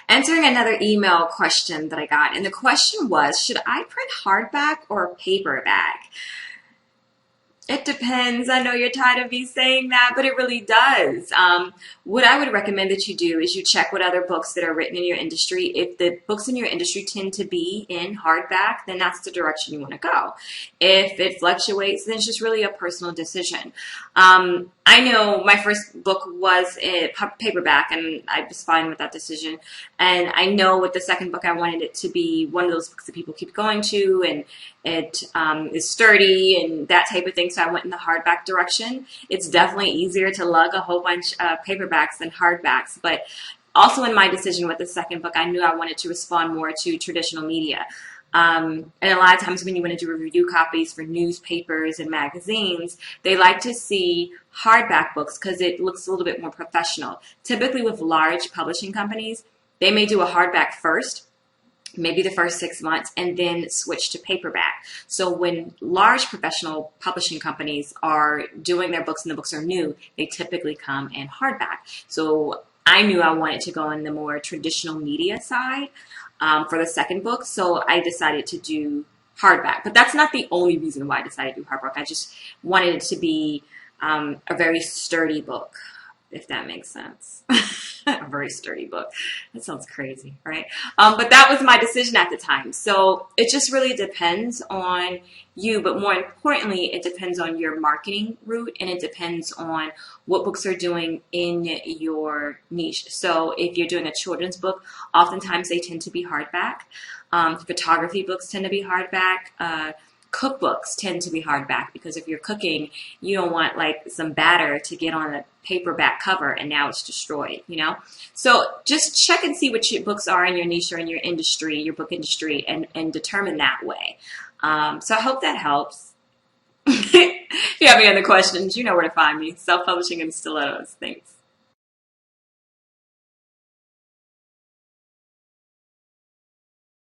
answering another email question that I got. And the question was, should I print hardback or paperback? It depends. I know you're tired of me saying that, but it really does. What I would recommend that you do is you check what other books that are written in your industry. If the books in your industry tend to be in hardback, then that's the direction you want to go. If it fluctuates, then it's just really a personal decision. I know my first book was a paperback, and I was fine with that decision. And I know with the second book, I wanted it to be one of those books that people keep going to, and it is sturdy and that type of thing. So I went in the hardback direction. It's definitely easier to lug a whole bunch of paperbacks than hardbacks. But also in my decision with the second book, I knew I wanted to respond more to traditional media. And a lot of times when you want to do review copies for newspapers and magazines, they like to see hardback books because it looks a little bit more professional. Typically with large publishing companies, they may do a hardback first, maybe the first 6 months, and then switch to paperback. So when large professional publishing companies are doing their books and the books are new, they typically come in hardback. So I knew I wanted to go in the more traditional media side for the second book, so I decided to do hardback. But that's not the only reason why I decided to do hardback. I just wanted it to be a very sturdy book, if that makes sense. A very sturdy book. That sounds crazy, right? But that was my decision at the time. So it just really depends on you, but more importantly, it depends on your marketing route, and it depends on what books are doing in your niche. So if you're doing a children's book, oftentimes they tend to be hardback. Photography books tend to be hardback. Cookbooks tend to be hardback because if you're cooking, you don't want like some batter to get on a paperback cover and now it's destroyed, you know? So just check and see what your books are in your niche or in your industry, your book industry, and determine that way. So I hope that helps. If you have any other questions, you know where to find me. Self-publishing and stilettos. Thanks.